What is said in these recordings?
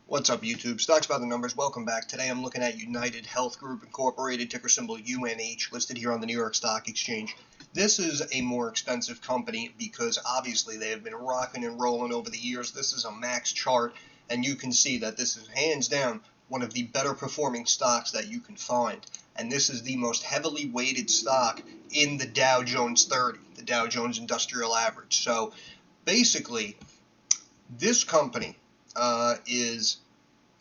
What's up, YouTube? Stocks by the numbers. Welcome back. Today I'm looking at UnitedHealth Group Incorporated, ticker symbol UNH, listed here on the New York Stock Exchange. This is a more expensive company because obviously they have been rocking and rolling over the years. This is a max chart, and you can see that this is hands down one of the better performing stocks that you can find. And this is the most heavily weighted stock in the Dow Jones 30, the Dow Jones Industrial Average. So basically, this company is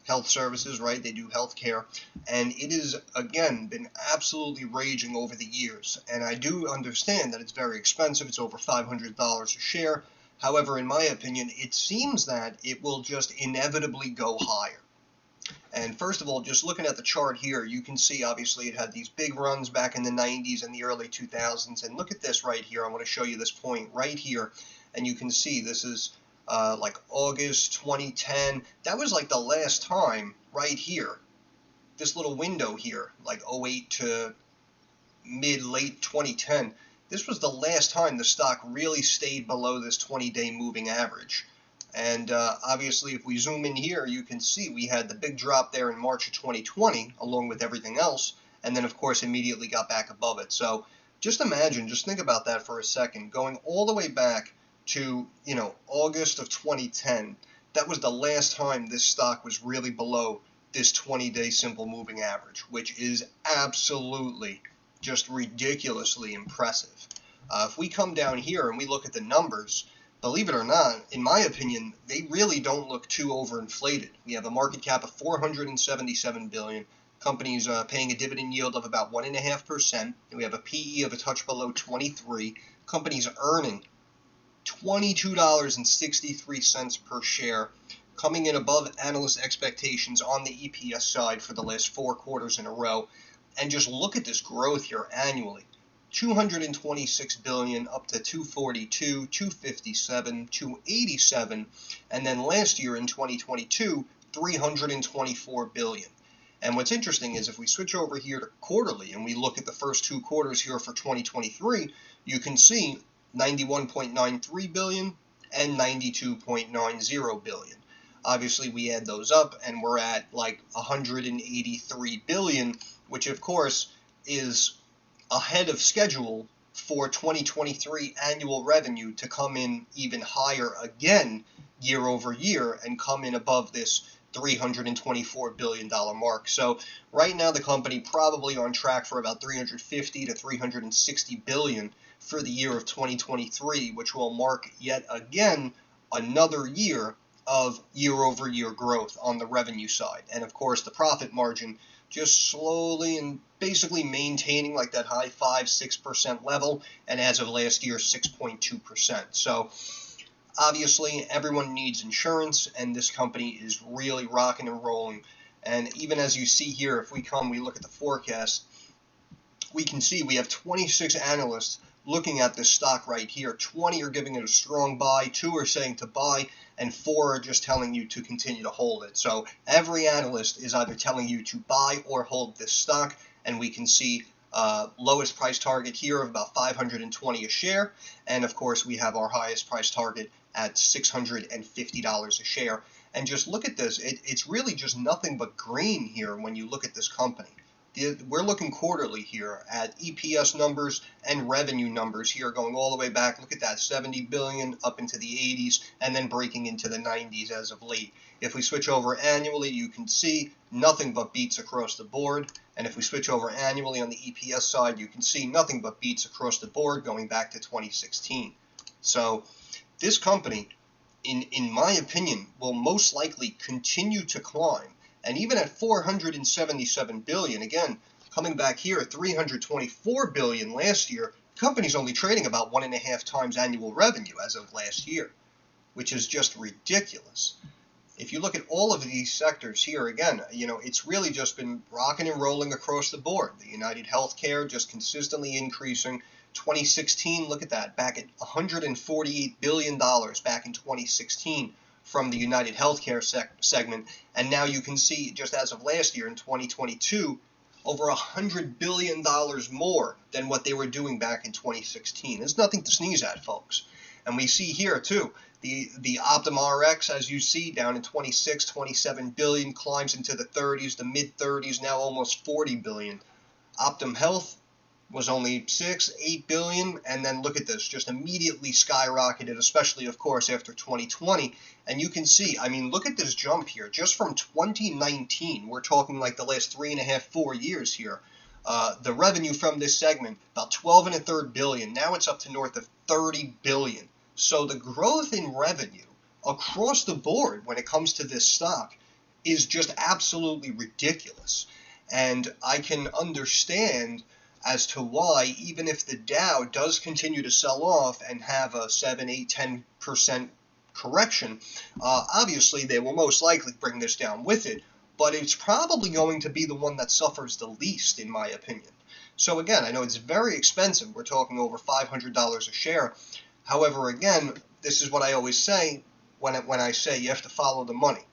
health services, right? They do healthcare, and it has again been absolutely raging over the years. And I do understand that it's very expensive. It's over $500 a share. However, in my opinion, it seems that it will just inevitably go higher. And first of all, just looking at the chart here, you can see obviously it had these big runs back in the 90s and the early 2000s. And look at this right here. I want to show you this point right here, and you can see this is like August 2010. That was like the last time right here, this little window here, like 08 to mid-late 2010. This was the last time the stock really stayed below this 20-day moving average. And obviously, if we zoom in here, you can see we had the big drop there in March of 2020, along with everything else, and then, of course, immediately got back above it. So just imagine, just think about that for a second, going all the way back to, August of 2010. That was the last time this stock was really below this 20-day simple moving average, which is absolutely just ridiculously impressive. If we come down here and we look at the numbers, believe it or not, in my opinion, they really don't look too overinflated. We have a market cap of $477 billion. Companies paying a dividend yield of about 1.5%. We have a PE of a touch below 23. Companies earning $22.63 per share, coming in above analyst expectations on the EPS side for the last 4 quarters in a row. And just look at this growth here annually. 226 billion up to 242, 257, 287, and then last year in 2022, 324 billion. And what's interesting is if we switch over here to quarterly and we look at the first 2 quarters here for 2023, you can see 91.93 billion and 92.90 billion. Obviously, we add those up and we're at like 183 billion, which of course is ahead of schedule for 2023 annual revenue to come in even higher again year over year and come in above this $324 billion mark. So right now the company probably on track for about 350 to 360 billion for the year of 2023, which will mark yet again another year of year-over-year growth on the revenue side. And of course, the profit margin just slowly and basically maintaining like that high 5-6% level, and as of last year, 6.2%. So obviously, everyone needs insurance, and this company is really rocking and rolling. And even as you see here, if we look at the forecast, we can see we have 26 analysts looking at this stock right here. 20 are giving it a strong buy, 2 are saying to buy, and 4 are just telling you to continue to hold it. So every analyst is either telling you to buy or hold this stock, and we can see lowest price target here of about $520 a share, and of course we have our highest price target at $650 a share. And just look at this, it's really just nothing but green here when you look at this company. We're looking quarterly here at EPS numbers and revenue numbers here going all the way back. Look at that, 70 billion up into the 80s and then breaking into the 90s as of late. If we switch over annually, you can see nothing but beats across the board. And if we switch over annually on the EPS side, you can see nothing but beats across the board going back to 2016. So this company, in my opinion, will most likely continue to climb. And even at 477 billion, again, coming back here at 324 billion last year, the company's only trading about 1.5 times annual revenue as of last year, which is just ridiculous. If you look at all of these sectors here, again, it's really just been rocking and rolling across the board. The United Healthcare just consistently increasing. 2016, look at that, back at $148 billion back in 2016. From the United Healthcare segment, and now you can see just as of last year in 2022, over $100 billion more than what they were doing back in 2016. It's nothing to sneeze at, folks. And we see here too The Optum RX, as you see, down in 26, 27 billion, climbs into the 30s, the mid 30s, now almost 40 billion. Optum Health was only 8 billion, and then look at this, just immediately skyrocketed, especially, of course, after 2020. And you can see, I mean, look at this jump here. Just from 2019, we're talking like the last 3.5, 4 years here. The revenue from this segment, about 12 and a third billion. Now it's up to north of 30 billion. So the growth in revenue across the board when it comes to this stock is just absolutely ridiculous. And I can understand as to why, even if the Dow does continue to sell off and have a 7, 8, 10% correction, obviously they will most likely bring this down with it, but it's probably going to be the one that suffers the least, in my opinion. So again, I know it's very expensive. We're talking over $500 a share. However, again, this is what I always say when I say you have to follow the money,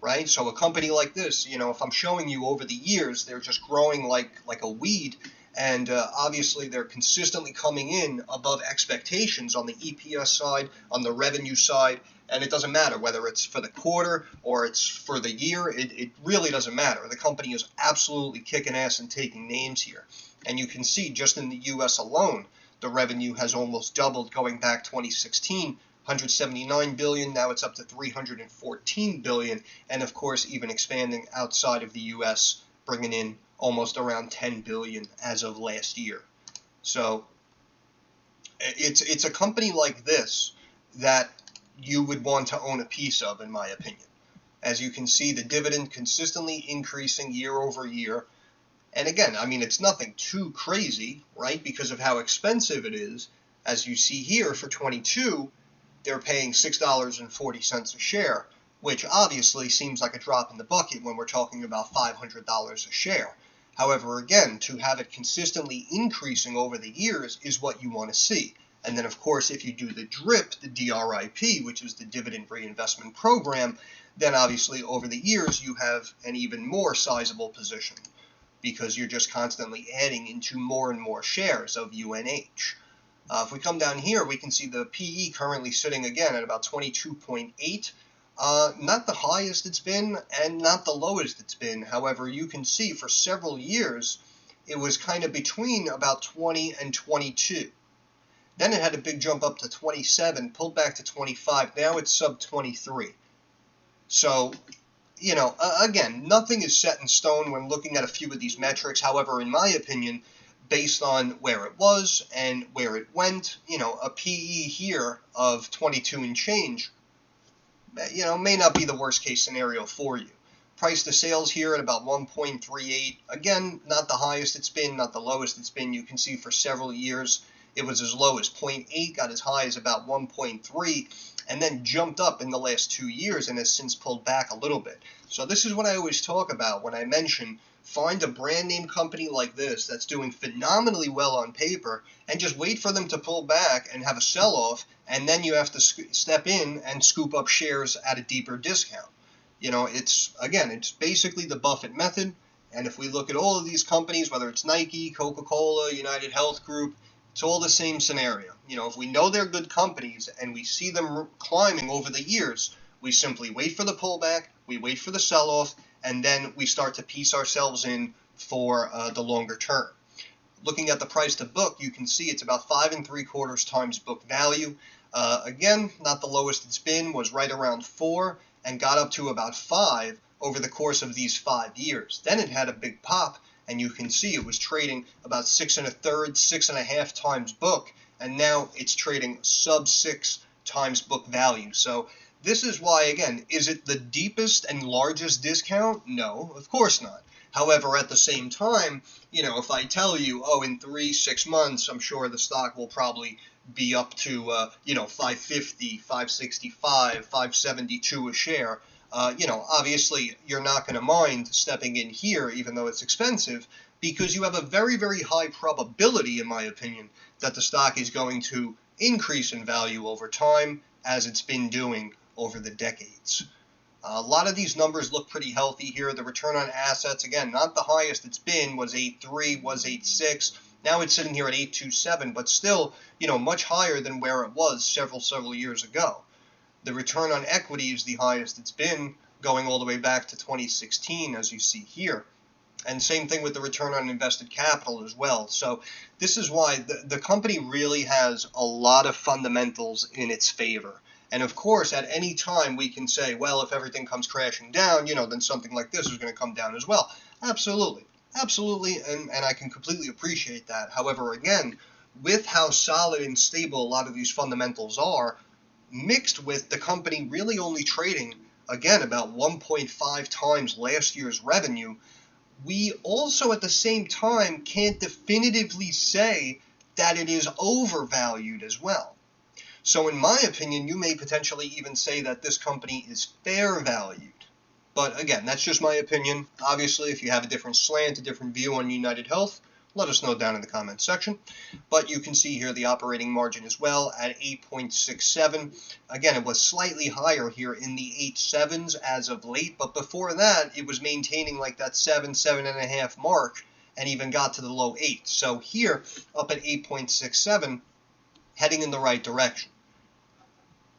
right? So a company like this, if I'm showing you over the years, they're just growing like a weed, and obviously they're consistently coming in above expectations on the EPS side, on the revenue side, and it doesn't matter whether it's for the quarter or it's for the year. It really doesn't matter. The company is absolutely kicking ass and taking names here. And you can see just in the U.S. alone, the revenue has almost doubled going back 2016, 179 billion, now it's up to 314 billion, and of course even expanding outside of the US, bringing in almost around 10 billion as of last year. So it's a company like this that you would want to own a piece of, in my opinion. As you can see, the dividend consistently increasing year over year. And again, I mean, it's nothing too crazy, right, because of how expensive it is. As you see here, for 22, they're paying $6.40 a share, which obviously seems like a drop in the bucket when we're talking about $500 a share. However, again, to have it consistently increasing over the years is what you want to see. And then, of course, if you do the DRIP, the DRIP, which is the Dividend Reinvestment Program, then obviously over the years you have an even more sizable position, because you're just constantly adding into more and more shares of UNH. If we come down here, we can see the PE currently sitting again at about 22.8. Not the highest it's been and not the lowest it's been. However, you can see for several years it was kind of between about 20 and 22. Then it had a big jump up to 27, pulled back to 25. Now it's sub 23. So, again, nothing is set in stone when looking at a few of these metrics. However, in my opinion, based on where it was and where it went, a PE here of 22 and change, may not be the worst case scenario for you. Price to sales here at about 1.38. Again, not the highest it's been, not the lowest it's been. You can see for several years it was as low as 0.8, got as high as about 1.3, and then jumped up in the last 2 years and has since pulled back a little bit. So this is what I always talk about when I mention find a brand name company like this that's doing phenomenally well on paper and just wait for them to pull back and have a sell-off, and then you have to step in and scoop up shares at a deeper discount. It's basically the Buffett method. And if we look at all of these companies, whether it's Nike, Coca-Cola, UnitedHealth Group, it's all the same scenario. If we know they're good companies and we see them climbing over the years, we simply wait for the pullback, we wait for the sell-off, and then we start to piece ourselves in for the longer term. Looking at the price to book, you can see it's about 5 3/4 times book value. Again, not the lowest it's been, was right around 4, and got up to about 5 over the course of these 5 years. Then it had a big pop, and you can see it was trading about 6 1/3, 6.5 times book, and now it's trading sub 6 times book value. So this is why, again, is it the deepest and largest discount? No, of course not. However, at the same time, if I tell you, in 3-6 months, I'm sure the stock will probably be up to, 550, 565, 572 a share, obviously you're not going to mind stepping in here, even though it's expensive, because you have a very, very high probability, in my opinion, that the stock is going to increase in value over time, as it's been doing over the decades. A lot of these numbers look pretty healthy here. The return on assets, again, not the highest it's been, was 8.3, was 8.6. Now it's sitting here at 8.27, but still, much higher than where it was several years ago. The return on equity is the highest it's been, going all the way back to 2016, as you see here. And same thing with the return on invested capital as well. So this is why the company really has a lot of fundamentals in its favor. And of course, at any time we can say, well, if everything comes crashing down, then something like this is going to come down as well. Absolutely. Absolutely. And I can completely appreciate that. However, again, with how solid and stable a lot of these fundamentals are, mixed with the company really only trading, again, about 1.5 times last year's revenue, we also at the same time can't definitively say that it is overvalued as well. So in my opinion, you may potentially even say that this company is fair valued. But again, that's just my opinion. Obviously, if you have a different slant, a different view on UnitedHealth, let us know down in the comments section. But you can see here the operating margin as well at 8.67. Again, it was slightly higher here in the 8.7s as of late, but before that, it was maintaining like that 7.5 mark, and even got to the low 8s. So here, up at 8.67, heading in the right direction.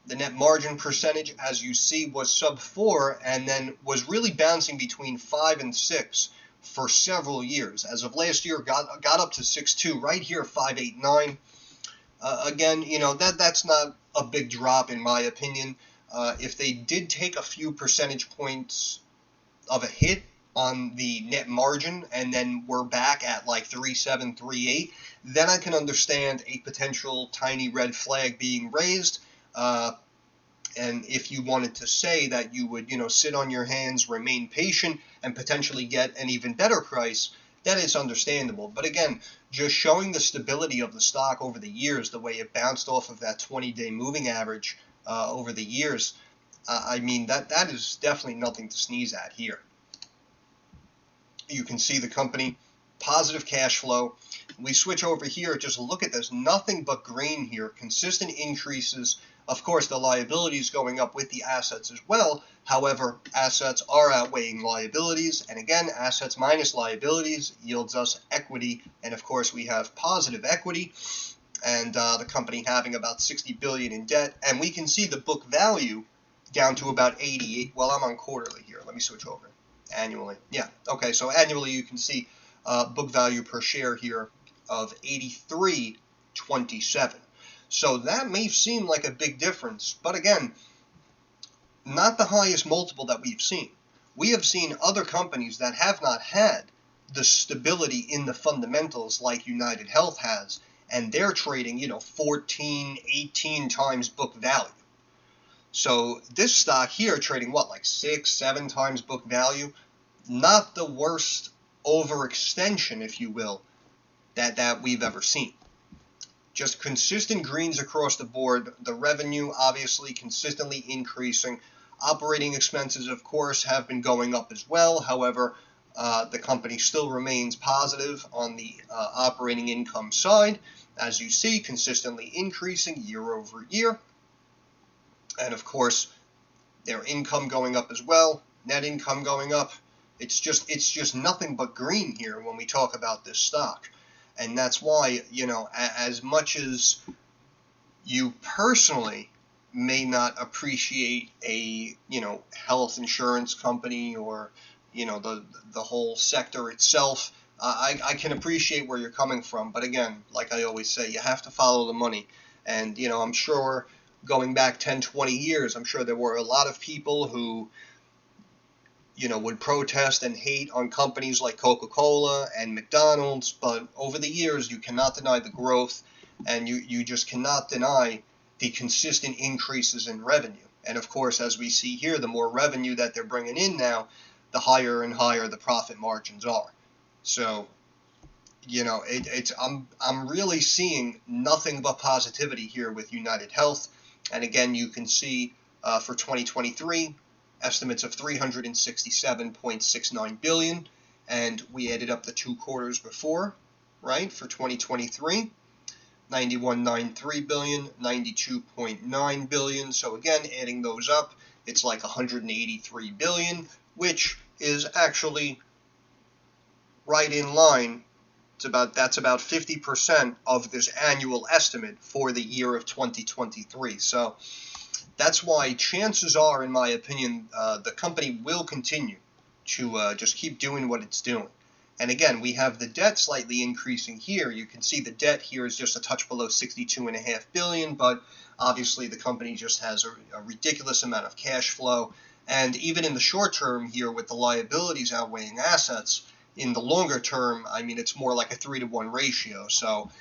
The net margin percentage, as you see, was sub 4, and then was really bouncing between 5 and 6 for several years. As of last year, got up to 6.2, right here, 5.89. Again, that's not a big drop in my opinion. If they did take a few percentage points of a hit on the net margin, and then we're back at like 3.7, 3.8, then I can understand a potential tiny red flag being raised. And if you wanted to say that you would, sit on your hands, remain patient, and potentially get an even better price, then it's understandable. But again, just showing the stability of the stock over the years, the way it bounced off of that 20-day moving average over the years, I mean, that is definitely nothing to sneeze at here. You can see the company, positive cash flow. We switch over here, just look at this, nothing but green here, consistent increases. Of course, the liabilities going up with the assets as well. However, assets are outweighing liabilities, and again, assets minus liabilities yields us equity, and of course, we have positive equity, and the company having about $60 billion in debt, and we can see the book value down to about 88. Well, I'm on quarterly here. Let me switch over. Annually. Yeah, okay, so annually you can see book value per share here of 83.27. So that may seem like a big difference, but again, not the highest multiple that we've seen. We have seen other companies that have not had the stability in the fundamentals like UnitedHealth has, and they're trading, 14, 18 times book value. So this stock here trading like 6, 7 times book value, not the worst overextension, if you will, that we've ever seen. Just consistent greens across the board. The revenue obviously consistently increasing. Operating expenses, of course, have been going up as well. However, the company still remains positive on the operating income side. As you see, consistently increasing year over year. And of course, their income going up as well. Net income going up. It's just nothing but green here when we talk about this stock. And that's why, as much as you personally may not appreciate a, health insurance company or, the whole sector itself, I can appreciate where you're coming from. But again, like I always say, you have to follow the money. And, I'm sure going back 10, 20 years, I'm sure there were a lot of people who, would protest and hate on companies like Coca-Cola and McDonald's, but over the years, you cannot deny the growth, and you just cannot deny the consistent increases in revenue. And of course, as we see here, the more revenue that they're bringing in now, the higher and higher the profit margins are. So, I'm really seeing nothing but positivity here with UnitedHealth. And again, you can see for 2023, estimates of $367.69 billion, and we added up the 2 quarters before, right, for 2023, $91.93 billion, $92.9 billion. So again, adding those up, it's like $183 billion, which is actually right in line. That's about 50% of this annual estimate for the year of 2023. So That's why chances are, in my opinion, the company will continue to just keep doing what it's doing. And again, we have the debt slightly increasing here. You can see the debt here is just a touch below $62.5 billion, but obviously the company just has a ridiculous amount of cash flow. And even in the short term here, with the liabilities outweighing assets, in the longer term, I mean, it's more like a 3-to-1 ratio. So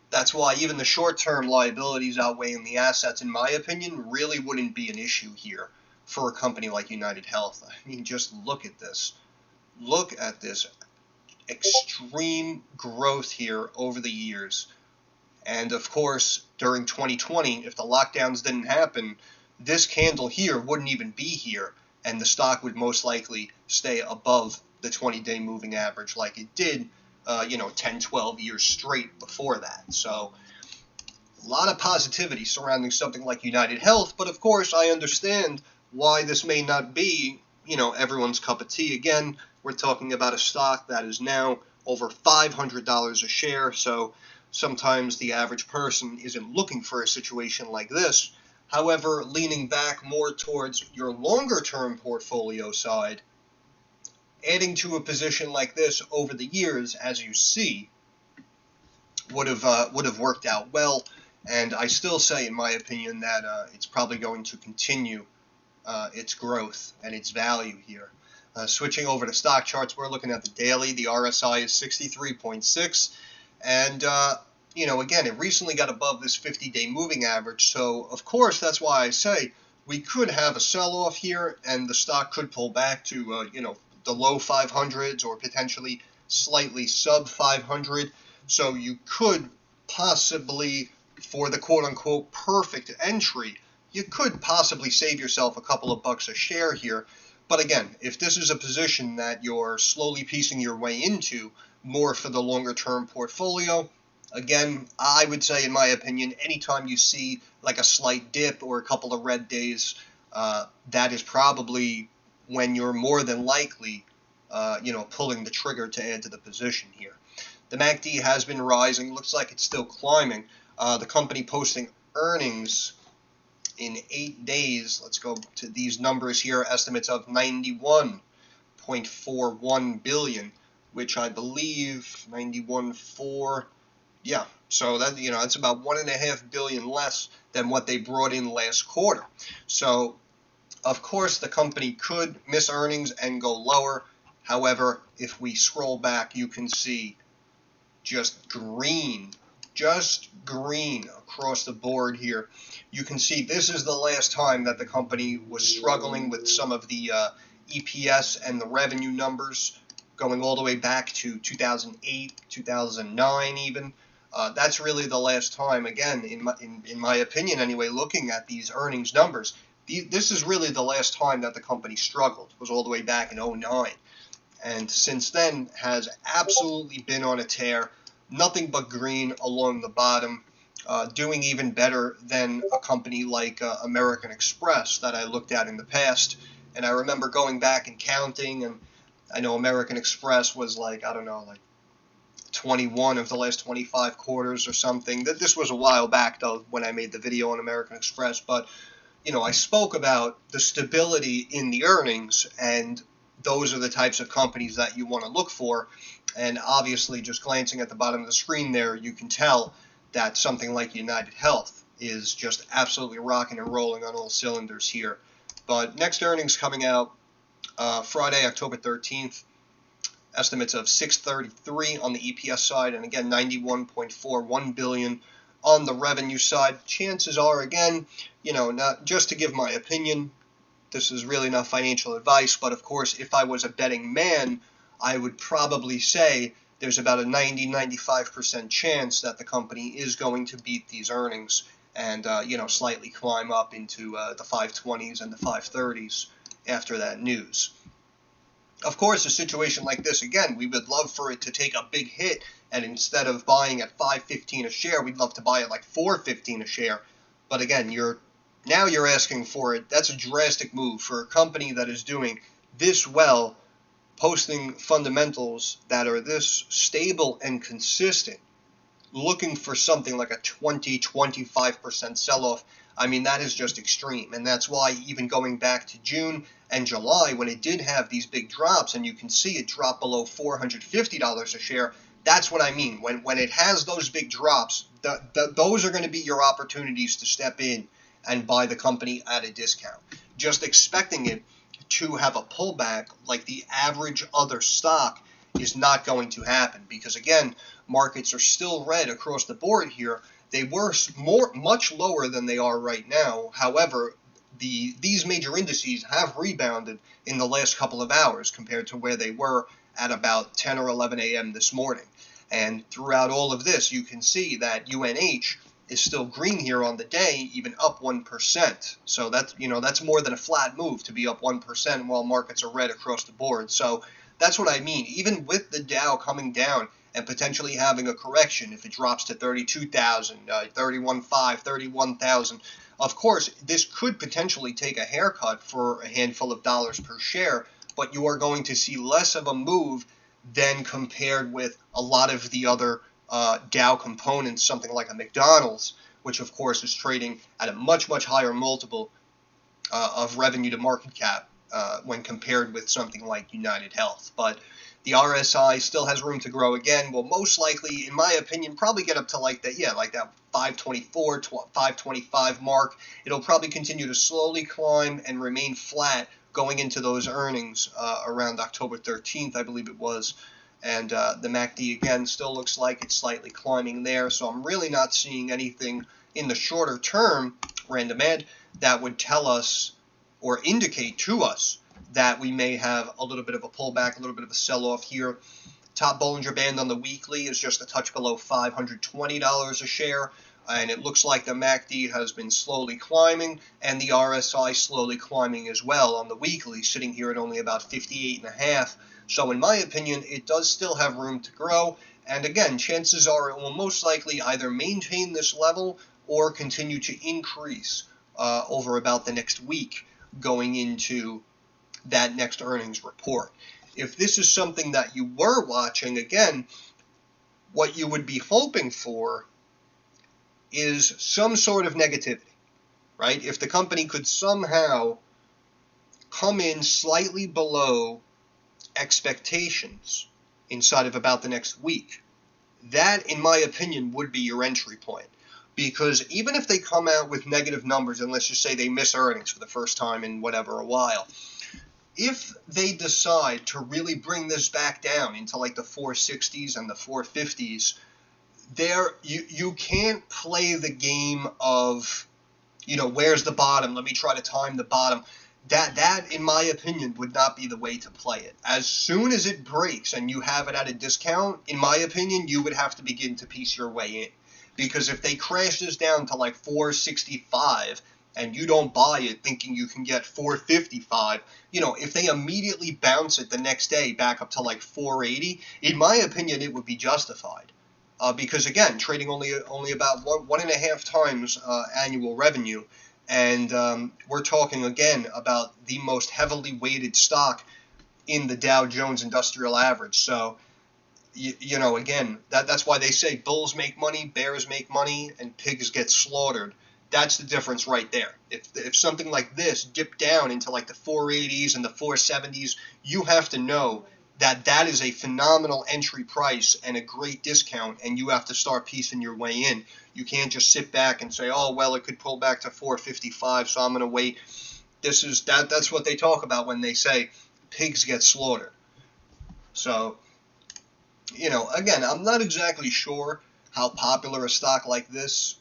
that's why even the short-term liabilities outweighing the assets, in my opinion, really wouldn't be an issue here for a company like UnitedHealth. I mean, just look at this. Look at this extreme growth here over the years. And of course, during 2020, if the lockdowns didn't happen, this candle here wouldn't even be here, and the stock would most likely stay above the 20-day moving average like it did 10, 12 years straight before that. So a lot of positivity surrounding something like UnitedHealth, but of course I understand why this may not be, everyone's cup of tea. Again, we're talking about a stock that is now over $500 a share, so sometimes the average person isn't looking for a situation like this. However, leaning back more towards your longer-term portfolio side, adding to a position like this over the years, as you see, would have worked out well. And I still say, in my opinion, that it's probably going to continue its growth and its value here. Switching over to stock charts, we're looking at the daily. The RSI is 63.6, and again, it recently got above this 50-day moving average. So of course, that's why I say we could have a sell-off here, and the stock could pull back to the low 500s or potentially slightly sub 500. So you could possibly, for the quote-unquote perfect entry, you could possibly save yourself a couple of bucks a share here. But again, if this is a position that you're slowly piecing your way into, more for the longer-term portfolio, again, I would say, in my opinion, anytime you see like a slight dip or a couple of red days, that is probably when you're more than likely, pulling the trigger to add to the position here. The MACD has been rising. Looks like it's still climbing. The company posting earnings in 8 days. Let's go to these numbers here. Estimates of $91.41 billion, which I believe 91.4. Yeah, so that that's about $1.5 billion less than what they brought in last quarter. So, of course, the company could miss earnings and go lower. However, if we scroll back, you can see just green across the board here. You can see this is the last time that the company was struggling with some of the EPS and the revenue numbers, going all the way back to 2008, 2009 even. That's really the last time, again, in my opinion anyway, looking at these earnings numbers, this is really the last time that the company struggled, was all the way back in 2009. And since then has absolutely been on a tear, nothing but green along the bottom, doing even better than a company like American Express that I looked at in the past. And I remember going back and counting, and I know American Express was like 21 of the last 25 quarters or something. This was a while back, though, when I made the video on American Express. But, I spoke about the stability in the earnings, and those are the types of companies that you want to look for. And obviously, just glancing at the bottom of the screen there, you can tell that something like UnitedHealth is just absolutely rocking and rolling on all cylinders here. But next earnings coming out Friday, October 13th. Estimates of 633 on the EPS side, and again 91.41 billion on the revenue side. Chances are, again, not just to give my opinion, this is really not financial advice, but of course, if I was a betting man, I would probably say there's about a 90-95% chance that the company is going to beat these earnings and slightly climb up into the 520s and the 530s after that news. Of course, a situation like this, again, we would love for it to take a big hit, and instead of buying at $5.15 a share, we'd love to buy at like $4.15 a share. But again, you're asking for it. That's a drastic move for a company that is doing this well, posting fundamentals that are this stable and consistent. Looking for something like a 20-25% sell-off, I mean, that is just extreme. And that's why even going back to June and July, when it did have these big drops, and you can see it drop below $450 a share, that's what I mean. When it has those big drops, those are going to be your opportunities to step in and buy the company at a discount. Just expecting it to have a pullback like the average other stock is not going to happen, because again, markets are still red across the board here. They were much lower than they are right now. However, these major indices have rebounded in the last couple of hours compared to where they were at about 10 or 11 a.m. this morning. And throughout all of this, you can see that UNH is still green here on the day, even up 1%. So that's more than a flat move to be up 1% while markets are red across the board. So that's what I mean. Even with the Dow coming down and potentially having a correction, if it drops to 32,000, 31.5, 31,000, of course, this could potentially take a haircut for a handful of dollars per share, but you are going to see less of a move than compared with a lot of the other Dow components, something like a McDonald's, which of course is trading at a much, much higher multiple of revenue to market cap when compared with something like UnitedHealth. But the RSI still has room to grow again. Will most likely, in my opinion, probably get up to like that 524, 525 mark. It'll probably continue to slowly climb and remain flat going into those earnings around October 13th, I believe it was. And the MACD, again, still looks like it's slightly climbing there. So I'm really not seeing anything in the shorter term, random ed, that would tell us or indicate to us that we may have a little bit of a pullback, a little bit of a sell-off here. Top Bollinger Band on the weekly is just a touch below $520 a share, and it looks like the MACD has been slowly climbing, and the RSI slowly climbing as well on the weekly, sitting here at only about 58.5. So in my opinion, it does still have room to grow, and again, chances are it will most likely either maintain this level or continue to increase over about the next week going into that next earnings report. If this is something that you were watching, again, what you would be hoping for is some sort of negativity, right? If the company could somehow come in slightly below expectations inside of about the next week, that, in my opinion, would be your entry point. Because even if they come out with negative numbers, and let's just say they miss earnings for the first time in whatever a while, if they decide to really bring this back down into like the 460s and the 450s, you can't play the game of, where's the bottom? Let me try to time the bottom. That, in my opinion, would not be the way to play it. As soon as it breaks and you have it at a discount, in my opinion, you would have to begin to piece your way in. Because if they crash this down to like 465 and you don't buy it thinking you can get 455, if they immediately bounce it the next day back up to like 480, in my opinion, it would be justified. Because again, trading only about one and a half times annual revenue, and we're talking again about the most heavily weighted stock in the Dow Jones Industrial Average. So, again, that's why they say bulls make money, bears make money, and pigs get slaughtered. That's the difference right there. If something like this dipped down into like the 480s and the 470s, you have to know that is a phenomenal entry price and a great discount, and you have to start piecing your way in. You can't just sit back and say, oh, well, it could pull back to 455, so I'm going to wait. That's what they talk about when they say pigs get slaughtered. So, again, I'm not exactly sure how popular a stock like this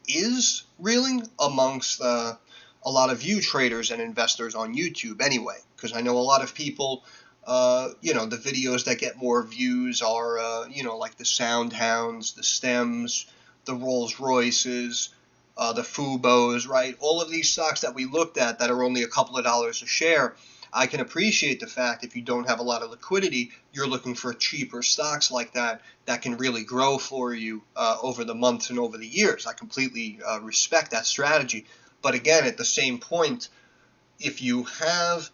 is really amongst a lot of you traders and investors on YouTube anyway, because I know a lot of people, the videos that get more views are, like the Soundhounds, the Stems, the Rolls Royces, the Fubos, right? All of these stocks that we looked at that are only a couple of dollars a share. I can appreciate the fact if you don't have a lot of liquidity, you're looking for cheaper stocks like that can really grow for you over the months and over the years. I completely respect that strategy. But again, at the same point, if you have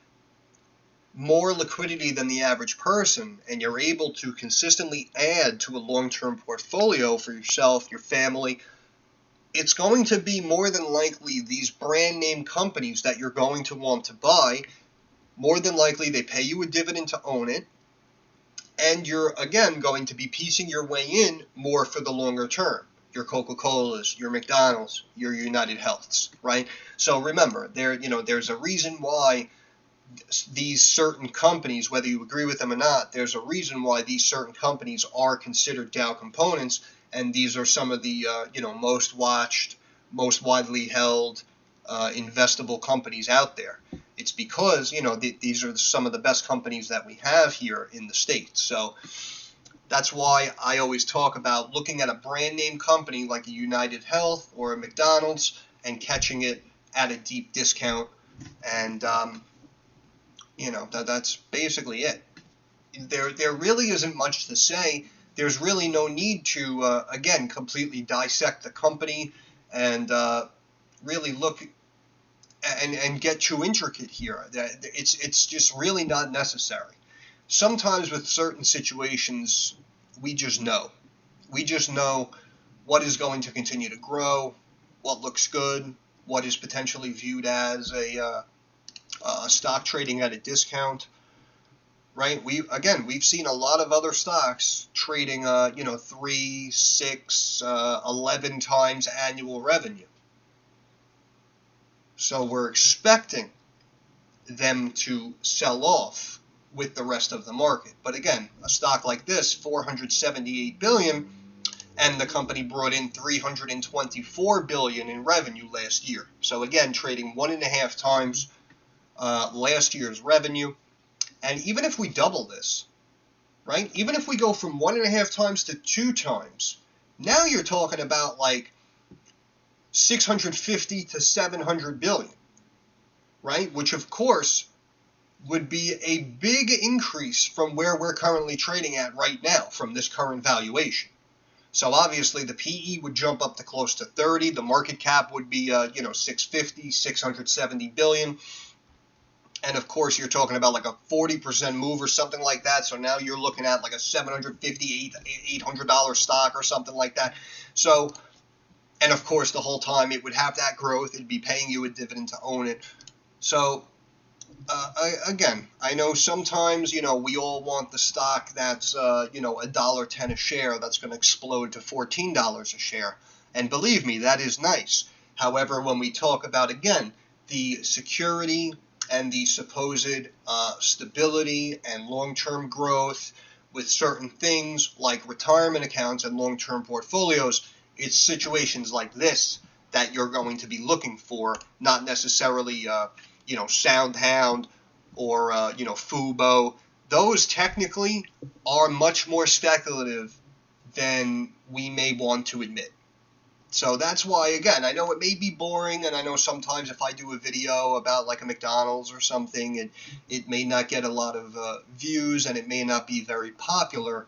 more liquidity than the average person and you're able to consistently add to a long-term portfolio for yourself, your family, it's going to be more than likely these brand name companies that you're going to want to buy. More than likely, they pay you a dividend to own it, and you're, again, going to be piecing your way in more for the longer term. Your Coca-Colas, your McDonald's, your UnitedHealths, right? So remember, there's a reason why these certain companies, whether you agree with them or not, there's a reason why these certain companies are considered Dow components, and these are some of the most watched, most widely held investable companies out there. It's because these are some of the best companies that we have here in the States. So that's why I always talk about looking at a brand name company like a UnitedHealth or a McDonald's and catching it at a deep discount. And that's basically it. There really isn't much to say. There's really no need to, again, completely dissect the company and really look and get too intricate here. It's just really not necessary. Sometimes with certain situations, we just know. We just know what is going to continue to grow, what looks good, what is potentially viewed as a stock trading at a discount, right? We've seen a lot of other stocks trading 3, 6, 11 times annual revenue. So we're expecting them to sell off with the rest of the market. But again, a stock like this, $478 billion, and the company brought in $324 billion in revenue last year. So again, trading 1.5 times last year's revenue. And even if we double this, right? Even if we go from 1.5 times to 2 times, now you're talking about like 650 to 700 billion, right? Which of course would be a big increase from where we're currently trading at right now from this current valuation. So obviously the PE would jump up to close to 30. The market cap would be 650, 670 billion. And of course, you're talking about like a 40% move or something like that. So now you're looking at like a $750, $800 stock or something like that. So, and of course, the whole time it would have that growth. It'd be paying you a dividend to own it. So, I know sometimes, we all want the stock that's, $1.10 a share that's going to explode to $14 a share. And believe me, that is nice. However, when we talk about, again, the security and the supposed stability and long-term growth with certain things like retirement accounts and long-term portfolios, it's situations like this that you're going to be looking for, not necessarily, SoundHound or, Fubo. Those technically are much more speculative than we may want to admit. So that's why, again, I know it may be boring, and I know sometimes if I do a video about like a McDonald's or something, it may not get a lot of views and it may not be very popular.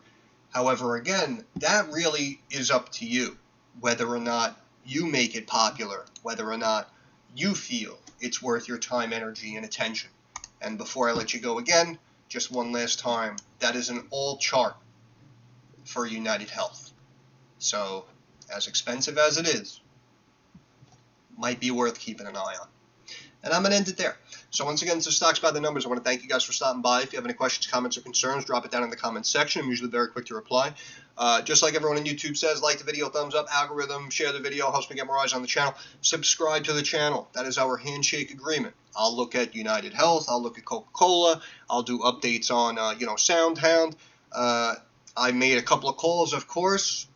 However, again, that really is up to you, whether or not you make it popular, whether or not you feel it's worth your time, energy, and attention. And before I let you go again, just one last time, that is an all chart for UnitedHealth. So, as expensive as it is, might be worth keeping an eye on. And I'm going to end it there. So once again, this is Stocks by the Numbers. I want to thank you guys for stopping by. If you have any questions, comments, or concerns, drop it down in the comments section. I'm usually very quick to reply. Just like everyone on YouTube says, like the video, thumbs up, algorithm, share the video, helps me get more eyes on the channel. Subscribe to the channel. That is our handshake agreement. I'll look at UnitedHealth. I'll look at Coca-Cola. I'll do updates on, SoundHound. I made a couple of calls, of course.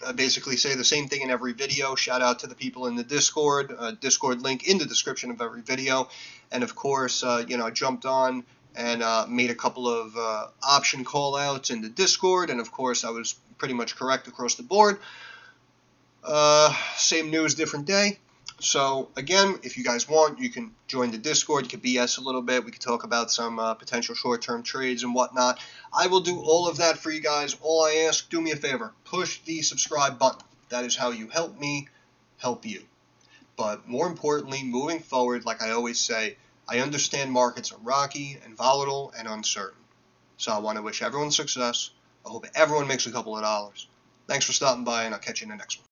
I basically say the same thing in every video. Shout out to the people in the Discord. Discord link in the description of every video. And of course, I jumped on and made a couple of option call outs in the Discord. And of course, I was pretty much correct across the board. Same news, different day. So again, if you guys want, you can join the Discord. You can BS a little bit. We can talk about some potential short-term trades and whatnot. I will do all of that for you guys. All I ask, do me a favor. Push the subscribe button. That is how you help me help you. But more importantly, moving forward, like I always say, I understand markets are rocky and volatile and uncertain. So I want to wish everyone success. I hope everyone makes a couple of dollars. Thanks for stopping by, and I'll catch you in the next one.